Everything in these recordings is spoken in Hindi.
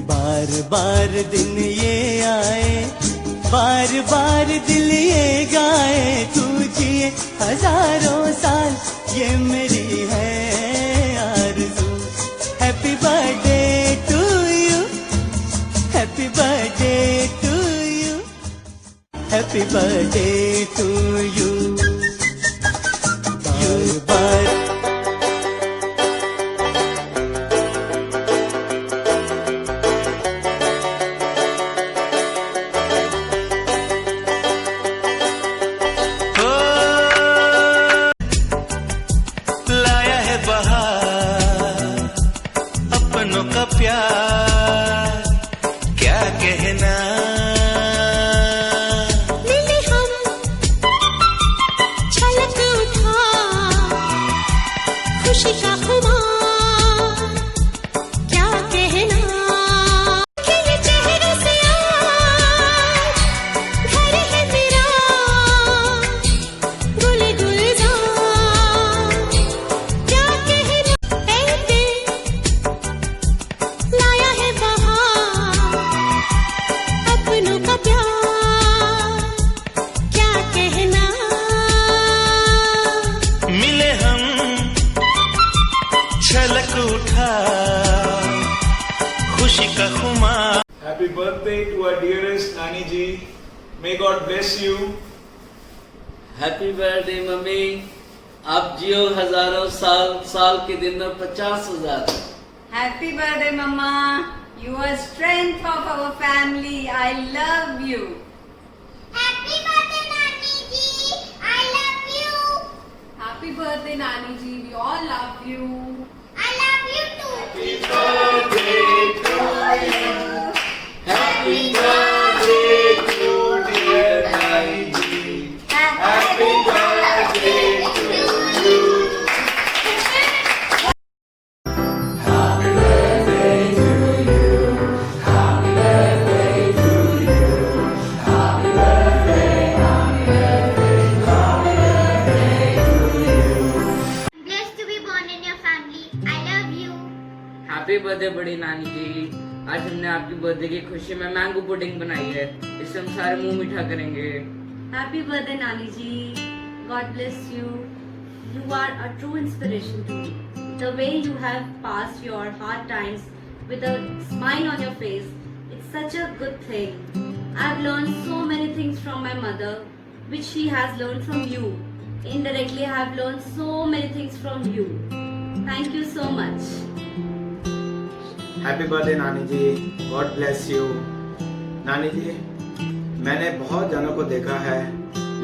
बार बार दिन ये आए, बार बार दिल ये गाए, तू जिए हजारों साल ये मेरी है आरज़ू। Happy birthday to you, happy birthday to you, happy birthday to you. बार का प्यार क्या कहना, मिले हम छलक उठा खुशी का खुमार क्या कहना। खिले चेहरों से आज घर है मेरा गुल गुलजार क्या कहना। ऐसे लाया है बहार अपनों का प्यार क्या कहना। मिले हम छलक उठा खुशी का खुमार। Happy birthday to our dearest Nani ji. May God bless you. Happy birthday mummy, आप जियो हजारों साल, साल के दिन में 50,000। Happy birthday, Mama. You are strength of our family. I love you. Happy birthday Nani ji, I love you. Happy birthday, Nani ji. We all love you. I love you too. Happy birthday to dear Nani ji. Happy birthday to you. Happy birthday to you. Happy birthday to you. Happy birthday, happy birthday, happy birthday to you. Blessed to be born in your family. I love you. Happy birthday बड़ी नानी जी, आज हमने आपकी बर्थडे की खुशी में मैंगो पुडिंग बनाई है, इससे हम सारे मुंह मीठा करेंगे। Happy birthday, Nani ji. God bless you. You are a true inspiration to me. The way you have passed your hard times with a smile on your face, it's such a good thing. I've learned so many things from my mother, which she has learned from you. Indirectly, I have learned so many things from you. Thank you so much. Happy birthday नानी जी, गॉड ब्लेस यू। नानी जी, मैंने बहुत जनों को देखा है,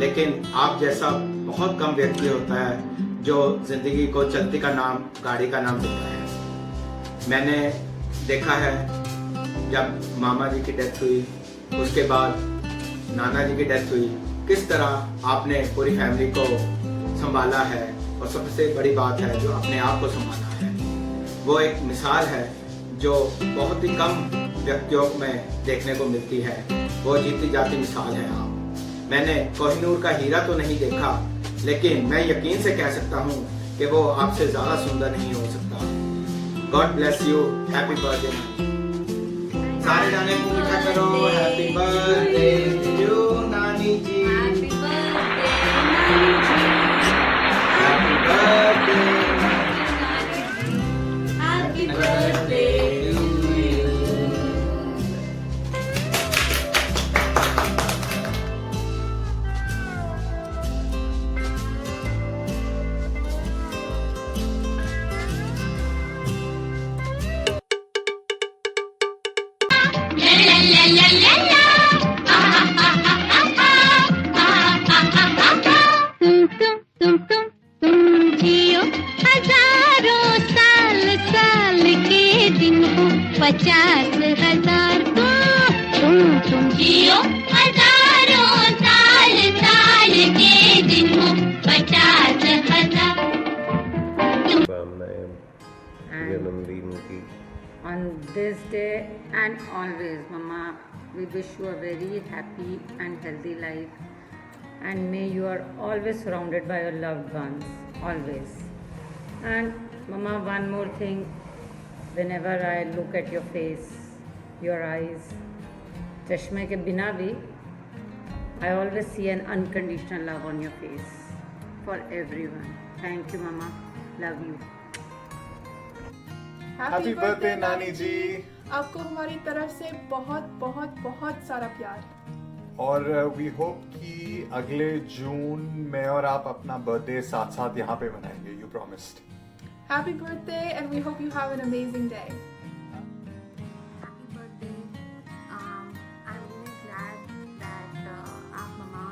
लेकिन आप जैसा बहुत कम व्यक्ति होता है जो जिंदगी को चलती का नाम, गाड़ी का नाम देता है। मैंने देखा है जब मामा जी की डेथ हुई, उसके बाद नाना जी की डेथ हुई, किस तरह आपने पूरी फैमिली को संभाला है, और सबसे बड़ी बात है जो अपने आप को संभाला है। वो एक मिसाल है जो बहुत ही कम व्यक्तियों में देखने को मिलती है। वो जीती जाती मिसाल है आप। मैंने कोहिनूर का हीरा तो नहीं देखा, लेकिन मैं यकीन से कह सकता हूँ कि वो आपसे ज्यादा सुंदर नहीं हो सकता। God bless you. Happy birthday. सारे जाने मुंह मीठा करो। हैप्पी बर्थडे टू नानी जी। Happy birthday, Nani ji. Happy birthday. Happy birthday to you. तुम जियो हजारों साल, साल के दिन हो 50,000। तुम जियो हजारों साल, साल के दिन हो 50,000। जन्मदिन की On this day and always, Mama, we wish you a very happy and healthy life, and may you are always surrounded by your loved ones, always. And Mama, one more thing, whenever I look at your face, your eyes. चश्मे के बिना भी I always see an unconditional love on your face for everyone. Thank you, Mama. Love you. Happy birthday नानी जी। आपको हमारी तरफ से बहुत बहुत बहुत सारा प्यार। और वी होप कि अगले जून में और आप अपना बर्थडे साथ साथ यहाँ पे मनाएंगे। You promised. Happy birthday and we hope you have an amazing day. Happy birthday. I'm really glad that आप mama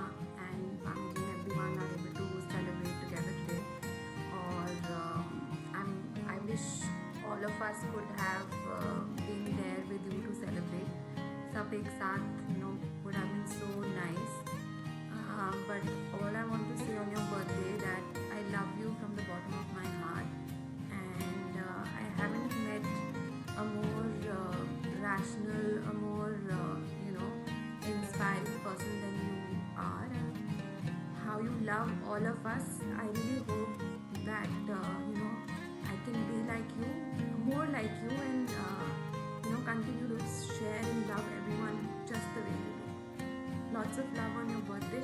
and family everyone are able to celebrate together today. और I wish all of us could have been there with you to celebrate. सब एक साथ, would have been so nice. But all I want to say on your birthday that I love you from the bottom of my heart, and I haven't met a more rational, a more inspiring person than you are. And how you love all of us. I really hope that I can be like you, more like you, and continue to share and love everyone just the way you do. Lots of love on your birthday.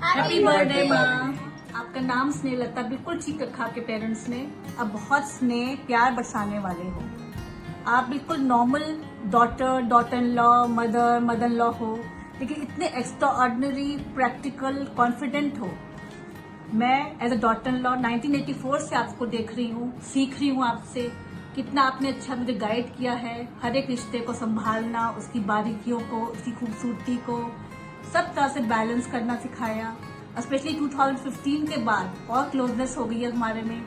Happy birthday माँ। आपका नाम स्नेहलता बिल्कुल ठीक रखा आपके पेरेंट्स ने। अब बहुत स्नेह प्यार बरसाने वाले हो। आप बिल्कुल normal daughter in law, mother in law हो, लेकिन इतने एक्स्ट्रा ऑर्डिनरी, प्रैक्टिकल, कॉन्फिडेंट हो। मैं as a daughter in law 1984 से आपको देख रही हूँ, सीख रही हूँ आपसे। कितना आपने अच्छा मुझे गाइड किया है, हर एक रिश्ते को संभालना, उसकी बारीकियों को, उसकी खूबसूरती को, सब तरह से बैलेंस करना सिखाया। स्पेशली 2015 के बाद और क्लोजनेस हो गई है हमारे में।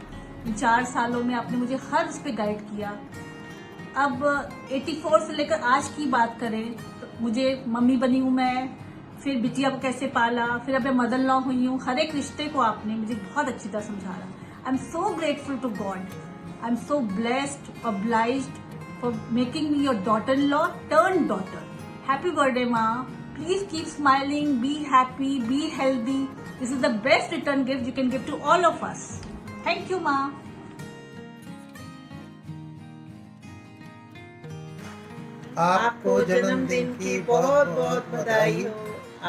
इन 4 सालों में आपने मुझे हर उस पर गाइड किया। अब 84 से लेकर आज की बात करें तो मुझे मम्मी बनी हूँ मैं, फिर बिटिया को कैसे पाला, फिर अब मैं मदर लॉ हुई हूँ। हर एक रिश्ते को आपने मुझे बहुत अच्छी तरह समझाया। I am so grateful to God. I am so blessed, obliged for making me your daughter-in-law turned daughter. Happy birthday, Ma. Please keep smiling, be happy, be healthy. This is the best return gift you can give to all of us. Thank you, Ma. आपको जन्मदिन की बहुत बहुत बधाई हो।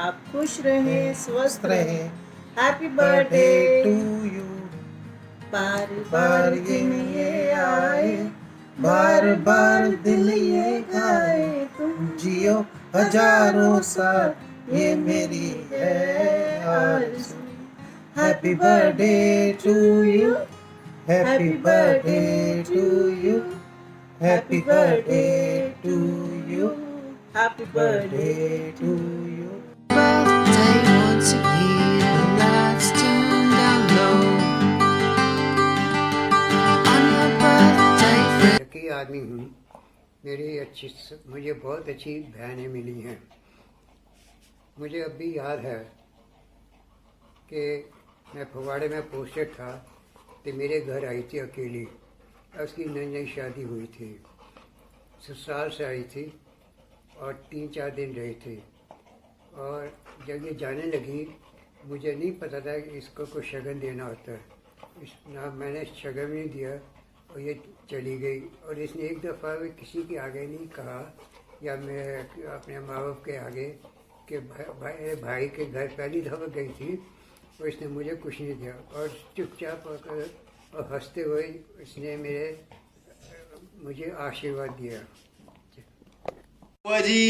आप खुश रहें, स्वस्थ रहें। Happy birthday to you. बार बार दिन ये आए, बार बार दिल ये गाए, तुम जियो हजारों साल, ये मेरी है आरज़ू। Happy birthday to you, happy birthday to you, happy birthday to you, happy birthday to you. Birthday once a year, and that's tuned down low. On your birthday, lucky आदमी हूँ। मुझे बहुत अच्छी बहनें मिली हैं। मुझे अब भी याद है कि मैं फगवाड़े में पोस्टेड था तो मेरे घर आई थी अकेली। उसकी नई शादी हुई थी, ससुराल से आई थी और 3-4 दिन रही थी। और जब ये जाने लगी मुझे नहीं पता था कि इसको कोई शगन देना होता है। ना मैंने शगन नहीं दिया और ये चली गई। और इसने एक दफ़ा भी किसी के आगे नहीं कहा या मैं अपने माँ बाप के आगे कि भाई के घर पहली दफ़ा गई थी और इसने मुझे कुछ नहीं दिया। और चुपचाप और हंसते हुए इसने मुझे आशीर्वाद दिया। बुआ जी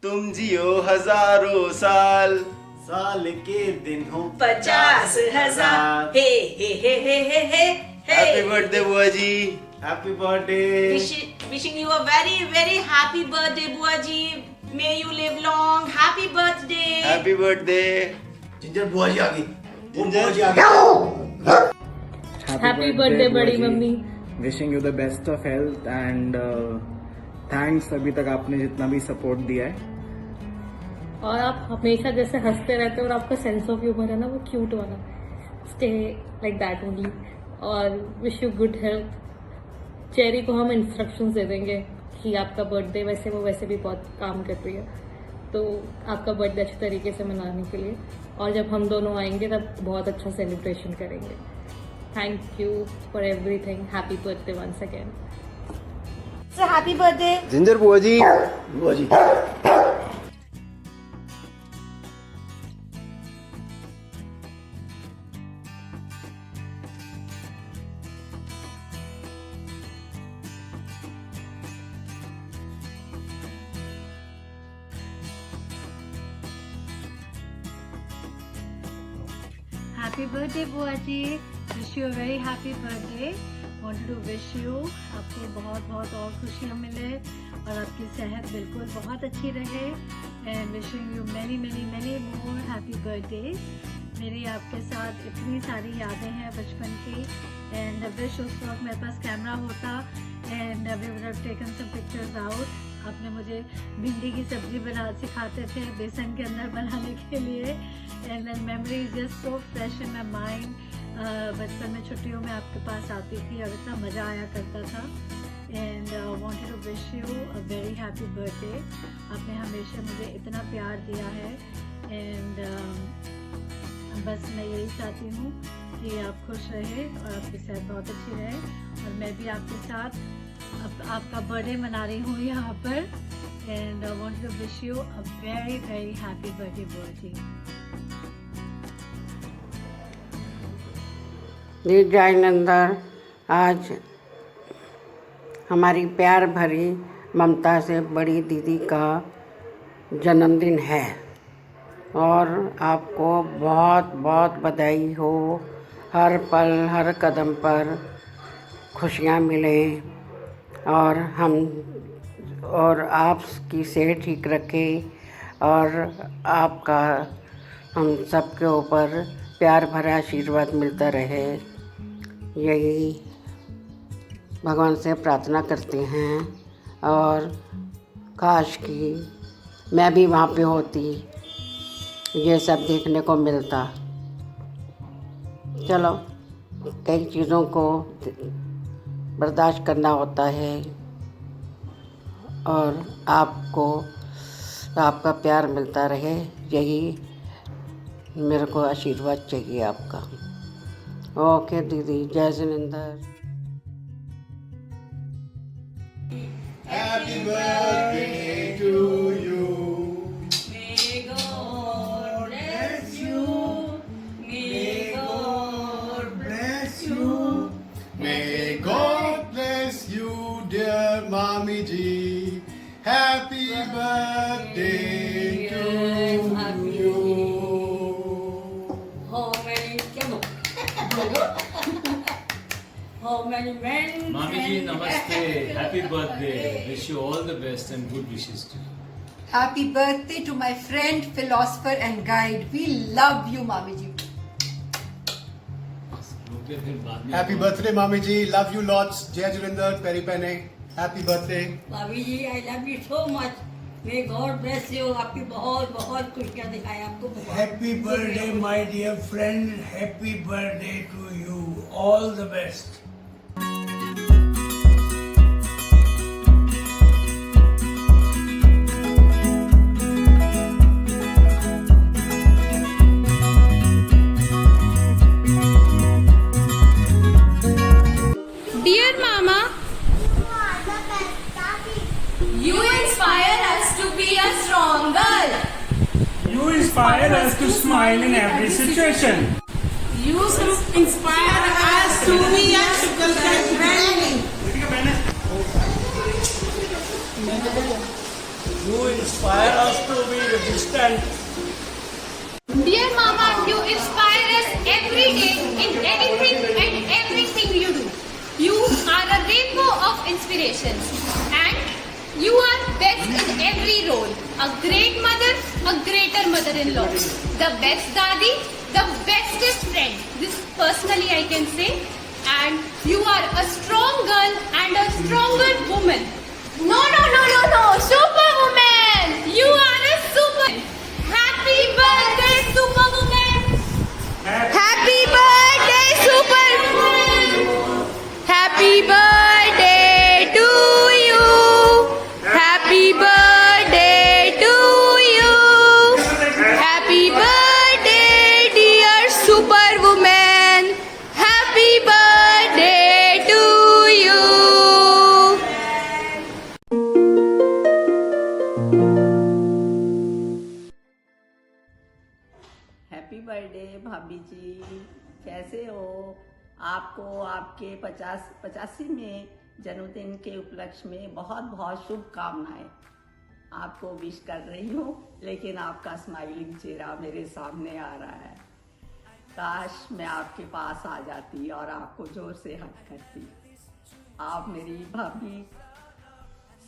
तुम जियो हजारों साल, साल के दिन हो 50,000। हे हे हे हे हे हे। हैप्पी बर्थडे बुआ जी। Happy birthday. Wishing you a very very happy birthday बुआ जी। May you live long. Happy birthday. Happy birthday. Ginger बुआ जी आ गई। जिंजर हैप्पी बर्थडे बड़ी mummy. Wishing you the best of health and thanks अभी तक आपने जितना भी सपोर्ट दिया है। और आप हमेशा जैसे हंसते रहते हो और आपका सेंस ऑफ ह्यूमर है ना वो क्यूट वाला। स्टे लाइक दैट ओनली और wish you good health. Cherry को हम इंस्ट्रक्शंस दे देंगे कि आपका बर्थडे वैसे वो वैसे भी बहुत काम कर रही है, तो आपका बर्थडे अच्छे तरीके से मनाने के लिए, और जब हम दोनों आएंगे तब बहुत अच्छा सेलिब्रेशन करेंगे। Thank you for everything. Happy birthday once again. So happy birthday. Ginger बुआ जी। बुआ जी। हैप्पी बर्थडे बुआ जी, wish you a very happy birthday. Wanted to wish you आपको बहुत बहुत और खुशियाँ मिले और आपकी सेहत बिल्कुल बहुत अच्छी रहे, and wishing you many many many more happy birthday. मेरी आपके साथ इतनी सारी यादें हैं बचपन की, एंड विश उस वक्त मेरे पास कैमरा होता and we would have taken some pictures out. आपने मुझे भिंडी की सब्जी सिखाते थे बेसन के अंदर बनाने के लिए, and then memory is just so fresh in my mind. बचपन में छुट्टियों में आपके पास आती थी और इतना मज़ा आया करता था, and wanted to wish you a very happy birthday. आपने हमेशा मुझे इतना प्यार दिया है, एंड बस मैं यही चाहती हूँ कि आप खुश रहे और आपकी सेहत बहुत अच्छी रहे, और मैं भी आपके साथ आपका बर्थडे मना रही हूँ यहाँ पर, and I want to wish you a very very happy birthday बुआ जी। जी जयनंदर, आज हमारी प्यार भरी ममता से बड़ी दीदी का जन्मदिन है, और आपको बहुत बहुत बधाई हो। हर पल हर कदम पर खुशियाँ मिलें, और आपकी सेहत ठीक रखे, और आपका हम सबके ऊपर प्यार भरा आशीर्वाद मिलता रहे, यही भगवान से प्रार्थना करते हैं। और काश कि मैं भी वहाँ पे होती, ये सब देखने को मिलता। चलो, कई चीज़ों को बर्दाश्त करना होता है, और आपको आपका प्यार मिलता रहे, यही मेरे को आशीर्वाद चाहिए आपका। ओके दीदी, जय Jinendra. Happy birthday to you. May God bless you. May God bless you. May God bless you, dear Mami ji. Happy birthday to you. How many men? Mami ji, namaste. Happy birthday. Wish you all the best and good wishes to you. Happy birthday to my friend, philosopher and guide. We love you, Mami ji. Happy birthday, Mami ji. Love you lots. Jai Jurinder, Peri Pene. Happy birthday. भाभी जी, I love you so much. May God bless you. आपकी बहुत बहुत खुशियाँ दिखाए आपको। Happy birthday, my dear friend. Happy birthday to you. All the best. Dear Mama, you inspire us to be a strong girl. You inspire us to smile in every situation. You inspire us to be a friendly. You inspire us to be resistant. Dear Mama, you inspire us every day in anything and everything you do. You are a rainbow of inspiration, and you are best in every role. A great mother, a greater mother-in-law, the best daddy, the bestest friend. This personally I can say. And you are a strong girl and a stronger woman. No, superwoman! You are a super. Happy birthday, superwoman! Happy birthday, superwoman! Happy birthday to you! Happy birthday to you! Happy birthday भाभी जी, कैसे हो? आपको आपके 85 में जन्मदिन के उपलक्ष्य में बहुत बहुत शुभकामनाएं। आपको विश कर रही हूँ, लेकिन आपका स्माइलिंग चेहरा मेरे सामने आ रहा है। काश मैं आपके पास आ जाती और आपको जोर से हग करती। आप मेरी भाभी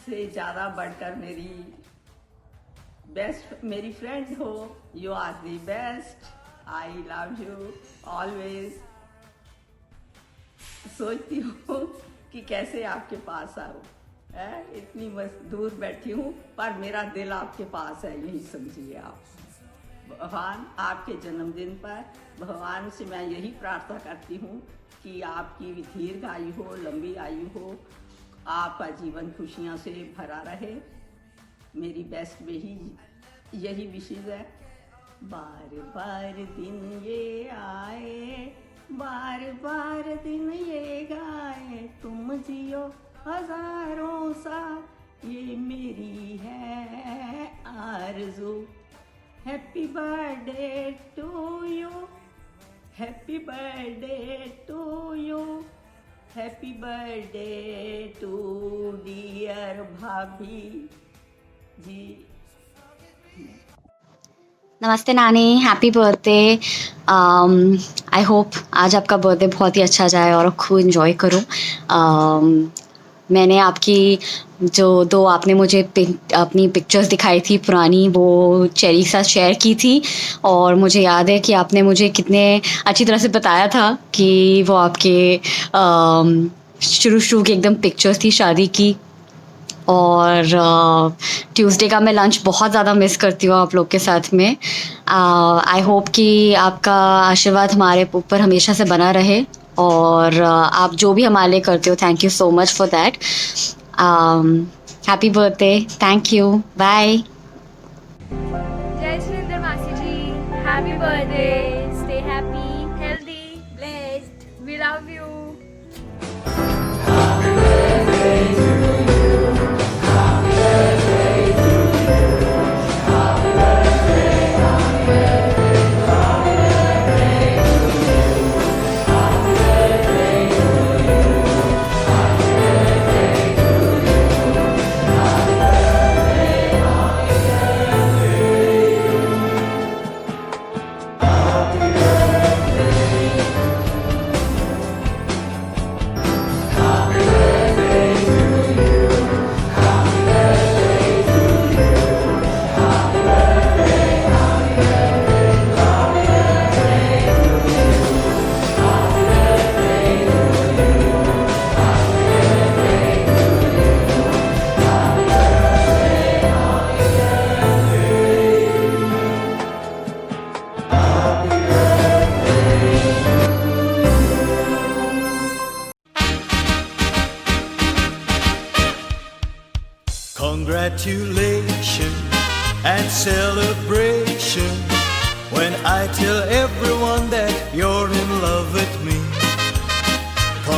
से ज़्यादा बढ़कर मेरी फ्रेंड हो। You are the best. I love you always. सोचती हूँ कि कैसे आपके पास आऊँ, इतनी दूर बैठी हूँ पर मेरा दिल आपके पास है, यही समझिए आप। भगवान आपके जन्मदिन पर भगवान से मैं यही प्रार्थना करती हूँ कि आपकी दीर्घ आयु हो, लंबी आयु हो, आपका जीवन खुशियों से भरा रहे। मेरी बेस्ट में ही यही विशेष है। बार बार दिन ये आए, बार बार दिन ये गाए, तुम जियो हजारों साल, ये मेरी है आरज़ू। Happy birthday to you, happy birthday to you, happy birthday to dear भाभी जी। नमस्ते नानी, हैप्पी बर्थडे। आई होप आज आपका बर्थडे बहुत ही अच्छा जाए और खूब इन्जॉय करो। मैंने आपकी जो आपने मुझे अपनी पिक्चर्स दिखाई थी पुरानी, वो चेरी के साथ शेयर की थी और मुझे याद है कि आपने मुझे कितने अच्छी तरह से बताया था कि वो आपके शुरू की एकदम पिक्चर्स थी शादी की। और ट्यूसडे का मैं लंच बहुत ज़्यादा मिस करती हूँ आप लोग के साथ में। आई होप कि आपका आशीर्वाद हमारे ऊपर हमेशा से बना रहे और आप जो भी हमारे लिए करते हो, thank you so much for that. Happy birthday, thank you, bye. जय सुरेंद्र मासी जी, happy birthday, stay happy, healthy, blessed, we love you. Congratulations and celebration when I tell everyone that you're in love with